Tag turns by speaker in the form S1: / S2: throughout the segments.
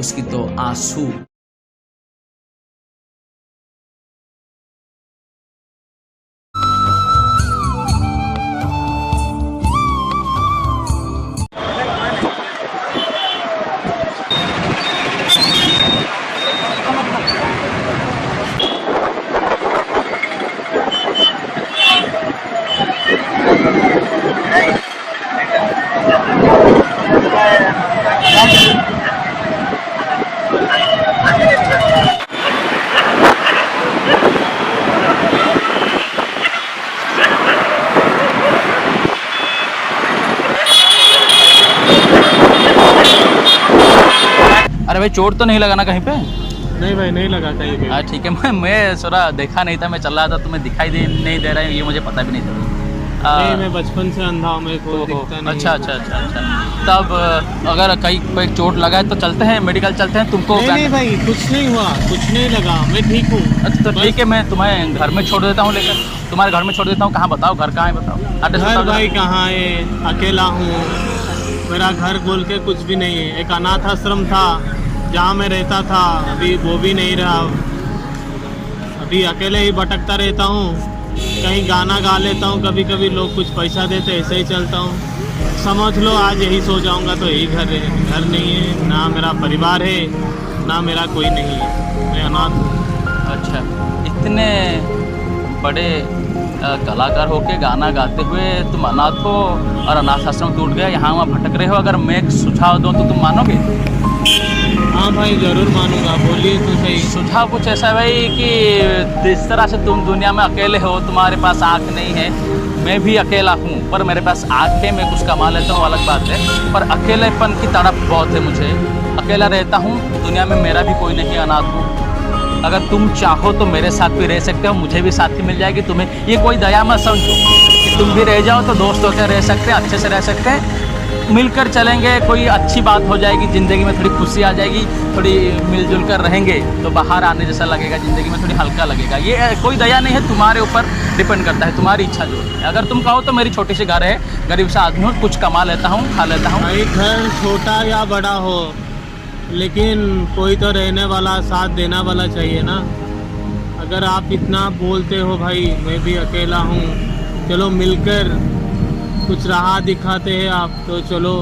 S1: उसकी तो आंसू। अरे भाई चोट तो नहीं लगा ना कहीं पे?
S2: नहीं भाई नहीं लगा कहीं पे।
S1: हाँ ठीक है, मैं थोड़ा देखा नहीं था, मैं चल रहा था, तुम्हें दिखाई नहीं दे रहा है, ये मुझे पता भी नहीं था।
S2: नहीं मैं बचपन से अंधा हूँ, मेरे को दिखता नहीं।
S1: अच्छा। तब अगर कहीं कोई चोट लगा है तो चलते हैं, मेडिकल चलते हैं तुमको।
S2: नहीं भाई कुछ नहीं हुआ, कुछ नहीं लगा, मैं ठीक हूँ।
S1: अच्छा तो ठीक है, मैं तुम्हें घर में छोड़ देता हूँ, लेकर तुम्हारे घर में छोड़ देता हूँ। कहाँ बताओ, घर कहाँ है बताओ, एड्रेस
S2: घर
S1: बताओ।
S2: भाई कहाँ है, अकेला हूँ, मेरा घर बोल के कुछ भी नहीं है। एक अनाथ आश्रम था जहाँ मैं रहता था, अभी वो भी नहीं रहा। अभी अकेले ही भटकता रहता हूँ, कहीं गाना गा लेता हूँ, कभी कभी लोग कुछ पैसा देते, ऐसे ही चलता हूँ। समझ लो आज यही सो जाऊँगा तो यही घर है। घर नहीं है, ना मेरा परिवार है, ना मेरा कोई नहीं है, मैं अनाथ हूँ।
S1: अच्छा, इतने बड़े कलाकार होके गाना गाते हुए तुम अनाथ हो और अनाथ आश्रम टूट गया, यहाँ वहाँ भटक रहे हो। अगर मैं एक सुझाव दूँ तो तुम मानोगे?
S2: हाँ भाई ज़रूर मानूंगा, बोलिए तो सही।
S1: सुझाव कुछ ऐसा है भाई कि जिस तरह से तुम दुनिया में अकेले हो, तुम्हारे पास आँख नहीं है, मैं भी अकेला हूँ, पर मेरे पास आँख है, मैं कुछ कमा लेता हूँ, अलग बात है, पर अकेलेपन की तड़प बहुत है मुझे। अकेला रहता हूँ, दुनिया में मेरा भी कोई नहीं, अनाथ हूँ। अगर तुम चाहो तो मेरे साथ भी रह सकते हो, मुझे भी साथी मिल जाएगी। तुम्हें ये कोई दया मत समझो कि तुम भी रह जाओ तो दोस्त होकर रह सकते हैं, अच्छे से रह सकते हैं, मिलकर चलेंगे, कोई अच्छी बात हो जाएगी, ज़िंदगी में थोड़ी खुशी आ जाएगी, थोड़ी मिलजुल कर रहेंगे तो बाहर आने जैसा लगेगा, ज़िंदगी में थोड़ी हल्का लगेगा। ये कोई दया नहीं है, तुम्हारे ऊपर डिपेंड करता है, तुम्हारी इच्छा जो है। अगर तुम कहो तो मेरी छोटी सी घर है, गरीब सा आदमी हूँ, कुछ कमा लेता हूँ, खा लेता हूँ।
S2: भाई घर छोटा या बड़ा हो, लेकिन कोई तो रहने वाला, साथ देना वाला चाहिए ना। अगर आप इतना बोलते हो भाई, मैं भी अकेला हूँ, चलो मिलकर कुछ राह दिखाते हैं आप, तो चलो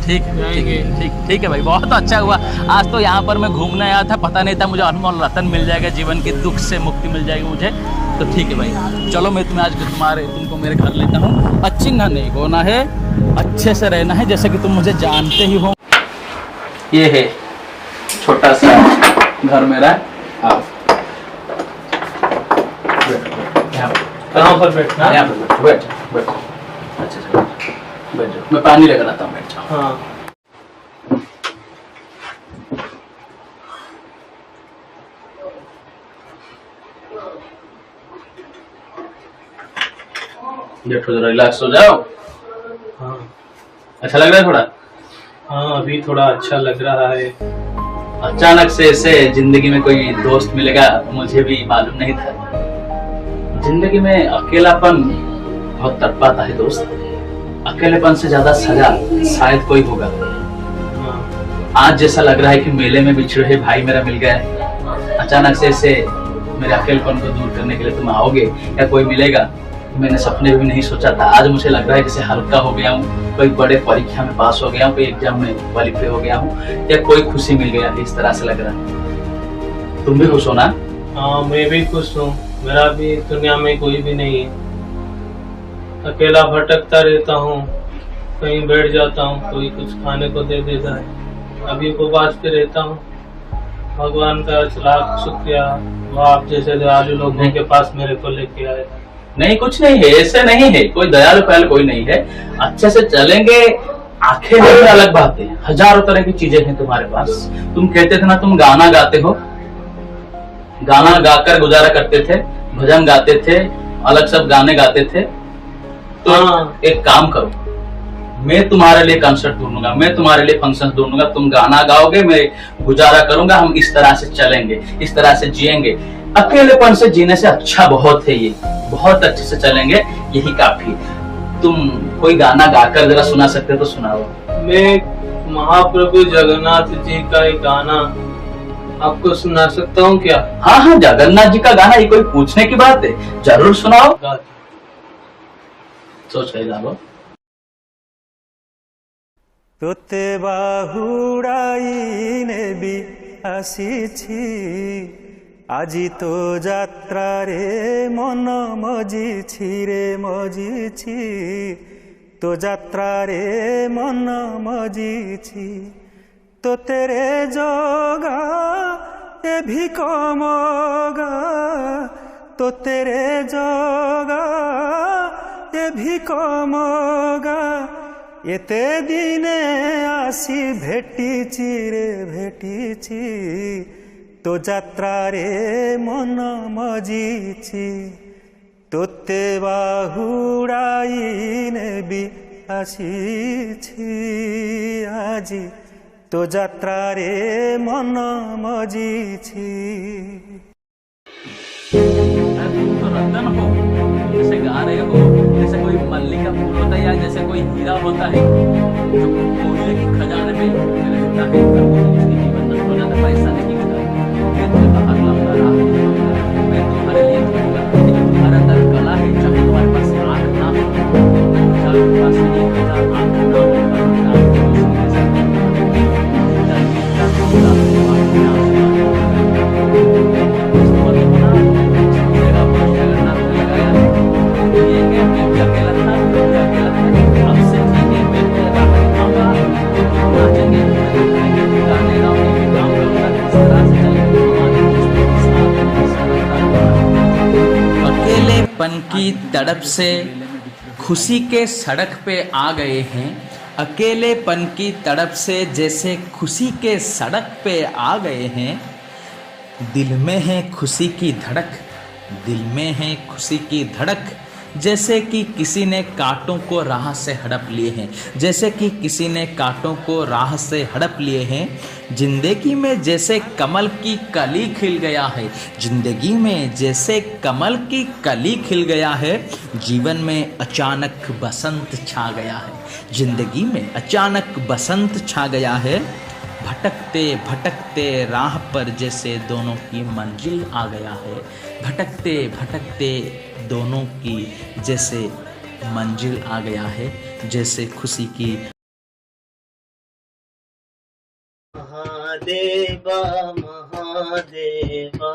S1: ठीक है भाई, बहुत अच्छा हुआ। आज तो यहाँ पर मैं घूमने आया था, पता नहीं था मुझे अनमोल रतन मिल जाएगा, जीवन के दुख से मुक्ति मिल जाएगी मुझे। तो ठीक है भाई, चलो मैं तुम्हें आज तुमको मेरे घर लेता हूँ। अच्छी ना नहीं होना है, अच्छे से रहना है, जैसे कि तुम मुझे जानते ही हो। ये है छोटा सा घर मेरा। आओ
S2: कहाँ पर बैठना?
S1: यहाँ पर बैठ जाओ। अच्छा बैठ जाओ, मैं पानी लेकर आता हूँ, बैठ जाओ।
S2: हाँ
S1: बैठो, जरा रिलैक्स हो जाओ।
S2: हाँ
S1: अच्छा लग रहा है थोड़ा?
S2: हाँ अभी थोड़ा अच्छा लग रहा है।
S1: अचानक से ऐसे जिंदगी में कोई दोस्त मिलेगा, मुझे भी मालूम नहीं था। जिंदगी में अकेलापन बहुत तड़पाता है दोस्त, अकेलेपन से ज्यादा सजा शायद कोई होगा।
S2: हाँ
S1: आज जैसा लग रहा है कि मेले में बिछड़े हुए भाई मेरा मिल गया है, अचानक से ऐसे मेरे अकेलेपन को दूर करने के लिए तुम आओगे या कोई मिलेगा, मैंने सपने भी नहीं सोचा था। आज मुझे लग रहा है जैसे हल्का हो गया हूँ, कोई बड़े परीक्षा में पास हो गया हूँ, कोई एग्जाम में क्वालिफाई हो गया हूँ, या कोई खुशी मिल गया, इस तरह से लग रहा है। तुम भी खुश हो ना?
S2: हाँ मैं भी खुश हूँ, मेरा भी दुनिया में कोई भी नहीं है। अकेला भटकता रहता हूँ, कहीं बैठ जाता हूँ, कोई कुछ खाने को दे देता है। अभी उपवास पे रहता हूँ, भगवान का लाख शुक्रिया, वो आप जैसे दयालु लोगों के पास मेरे को लेके आए।
S1: नहीं कुछ नहीं है, ऐसे नहीं है, कोई दयालु फयालु कोई नहीं है, अच्छे से चलेंगे। आंखें नहीं, अलग बात है, हजारों तरह की चीजें हैं तुम्हारे पास। तुम कहते थे ना तुम गाना गाते हो, गाना गाकर गुजारा करते थे, भजन गाते थे, अलग सब गाने गाते थे। तो एक काम करो, मैं तुम्हारे लिए कंसर्ट ढूंढूंगा, मैं तुम्हारे लिए फंक्शन ढूंढूंगा, तुम गाना गाओगे, मैं गुजारा करूंगा, हम इस तरह से चलेंगे, इस तरह से जिएंगे। अकेलेपन से जीने से अच्छा बहुत है, ये बहुत अच्छे से चलेंगे, यही काफी। तुम कोई गाना गाकर जरा सुना सकते तो सुनाओ।
S2: मैं महाप्रभु जगन्नाथ जी का एक गाना आपको सुना सकता हूँ क्या?
S1: हाँ हाँ, जगन्नाथ जी का गाना, ये कोई पूछने की बात है, जरूर सुनाओ। सोच के गाओ।
S3: তোতে বাহুড়াই নেবি আসিছি, আজি তো যাত্রারে মন মজিছি রে মজিছি, তো যাত্রারে মন মজিছি, তোতে রে জগা এ ভিক মগা, তোতে রে জগা এ ভিক মগা, এতে দিনে আসি ভেটিছি রে ভেটিছি, তো যাত্রারে মন মজিছি, তোতে বাহুড়াই নেবি আসিছি আজি, তো যাত্রারে মন মজিছি।
S1: तो रंजन हो, जैसे गा रहे हो, जैसे कोई मल्ली का फूल होता है या जैसे कोई हीरा होता है जो कोयले के खजाने में रहता है, उसकी कीमत न हो जाता, पैसा नहीं मिलता। मैं तुम्हें बाहर लाऊंगा, राह दिखाऊंगा, मैं तुम्हारे लिए करूंगा, तुम्हारे अंदर कला है, चाहे तुम्हारे पास आँख ना हो, चाहे तुम्हारे पास 1000 आँख ना हो, अकेलेपन की तड़प से खुशी के सड़क पे आ गए हैं, अकेलेपन की तड़प से जैसे खुशी के सड़क पे आ गए हैं, दिल में है खुशी की धड़क, दिल में है खुशी की धड़क, जैसे कि किसी ने कांटों को राह से हड़प लिए हैं, जैसे कि किसी ने कांटों को राह से हड़प लिए हैं, जिंदगी में जैसे कमल की कली खिल गया है, जिंदगी में जैसे कमल की कली खिल गया है, जीवन में अचानक बसंत छा गया है, जिंदगी में अचानक बसंत छा गया है, भटकते भटकते राह पर जैसे दोनों की मंजिल आ गया है, भटकते भटकते दोनों की जैसे मंजिल आ गया है, जैसे खुशी की।
S2: Mahadeva Mahadeva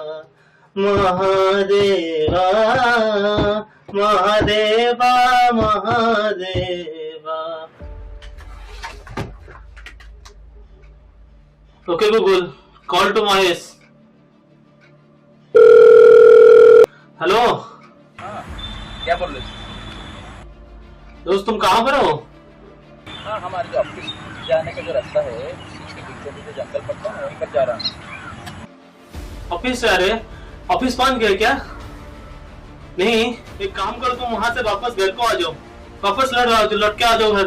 S2: Mahadeva Mahadeva Mahadeva. Okay Google, call to Mahesh. Hello,
S1: क्या बोल रहे
S2: दोस्त तुम कहाँ पर हो?
S1: हाँ, हमारे जो ऑफिस जाने का जो रास्ता है उसके पीछे भी जो जंगल पड़ता है वहीं पर जा रहा हूँ।
S2: ऑफिस जा रहे? ऑफिस बंद गए क्या? नहीं, एक काम करो, तुम वहां से वापस घर को आ जाओ, वापस लौट के आ जाओ घर।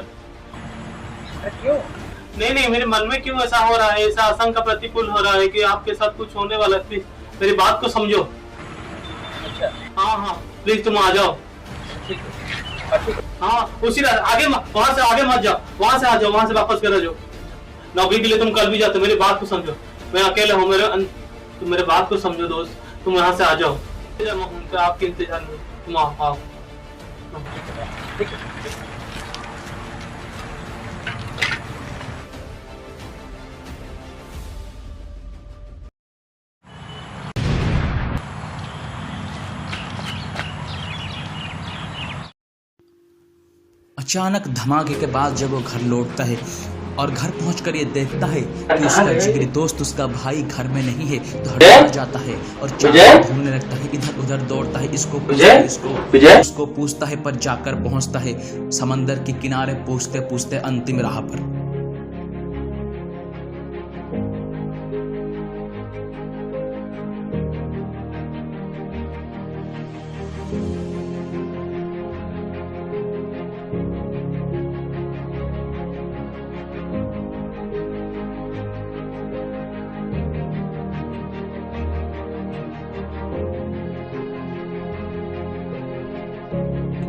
S1: क्यों?
S2: नहीं नहीं, मेरे मन में क्यों ऐसा हो रहा है, ऐसा आशंका प्रतिकूल हो रहा है कि आपके साथ कुछ होने वाला है। प्लीज मेरी बात को समझो।
S1: अच्छा,
S2: हाँ हाँ, प्लीज तुम आ जाओ।
S1: ठीक है।
S2: हाँ, उसी आगे वहां से आगे मत जाओ, वहां से आ जाओ, वहां से वापस कर जाओ। नौकरी के लिए तुम कल भी जाते, मेरी बात को समझो। मैं अकेला हूँ, तुम मेरे बात को समझो दोस्त, तुम यहाँ से आ जाओ। आपके इंतजार में तुम आओ।
S1: ठीक है। अचानक धमाके के बाद जब वो घर लौटता है और घर पहुंचकर ये देखता है कि उसका जिगरी दोस्त, उसका भाई घर में नहीं है, तो हड़बड़ा जाता है और चारों ढूंढने लगता है, इधर उधर दौड़ता है, इसको उसको पूछता है, पर जाकर पहुंचता है समंदर के किनारे, पूछते पूछते अंतिम राह पर।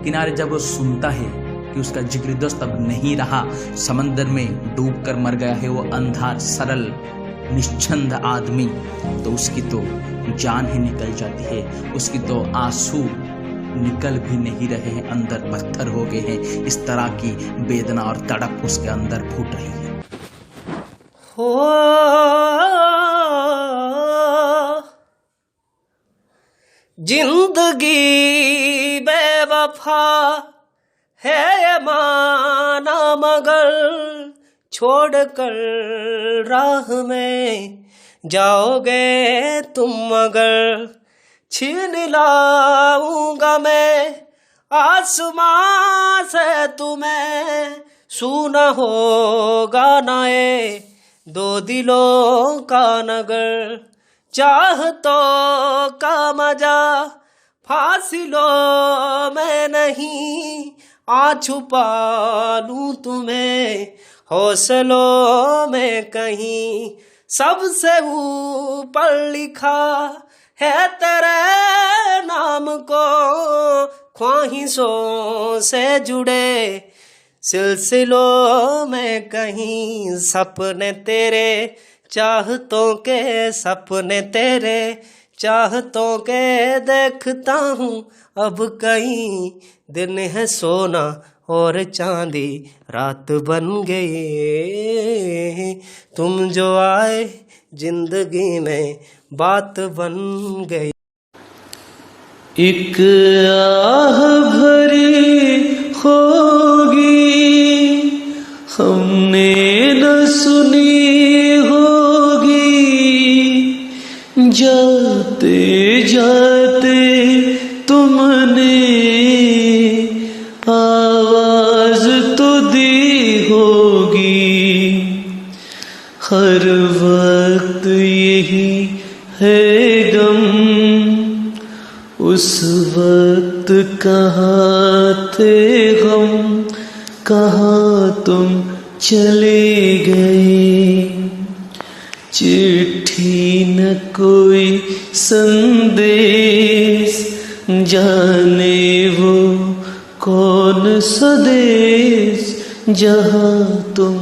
S1: किनारे जब वो सुनता है कि उसका जिगरी दोस्त अब नहीं रहा, समंदर में डूब कर मर गया है वो अंधा सरल निश्चंद आदमी, तो उसकी तो जान ही निकल जाती है, उसकी तो आंसू निकल भी नहीं रहे हैं, अंदर पत्थर हो गए हैं। इस तरह की वेदना और तड़प उसके अंदर फूट रही है।
S4: हो जिंदगी बेवफा है माना, मगर छोड़ कर राह में जाओगे तुम, मगर छीन लाऊंगा मैं आसमां से तुम्हें, सुना होगा ना ये दो दिलों का नगर, चाहतों का मजा फासिलों में नहीं, आ छुपा लूं तुम्हें हौसलों में कहीं, सबसे ऊपर लिखा है तेरे नाम को, ख्वाहिशों से जुड़े सिलसिलों में कहीं, सपने तेरे चाहतों के, सपने तेरे चाहतों के देखता हूँ अब कहीं, दिन है सोना और चांदी रात बन गई, तुम जो आए जिंदगी में बात बन गई।
S5: एक आह भरी होगी हमने न सुनी होगी, जाते जाते तुमने आवाज तो दी होगी, हर वक्त यही है गम, उस वक्त कहाँ थे हम, कहाँ तुम चले गए, चिट्ठी न कोई संदेश, जाने वो कौन सा देश जहाँ तुम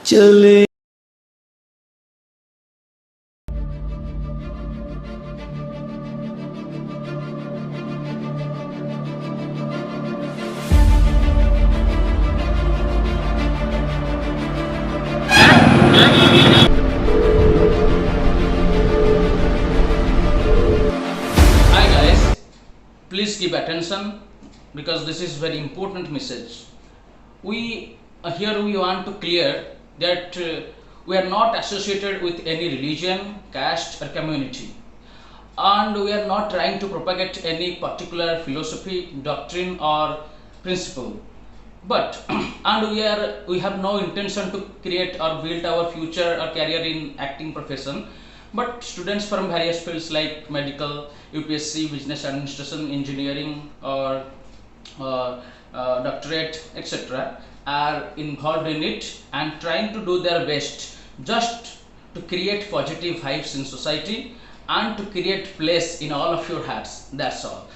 S5: चले।
S1: Please give attention because this is very important message. We here we want to clear that we are not associated with any religion, caste or community, and we are not trying to propagate any particular philosophy, doctrine or principle. But and we have no intention to create or build our future or career in acting profession. But students from various fields like medical, UPSC, business administration, engineering or doctorate, etc. are involved in it and trying to do their best just to create positive vibes in society and to create place in all of your hearts. That's all.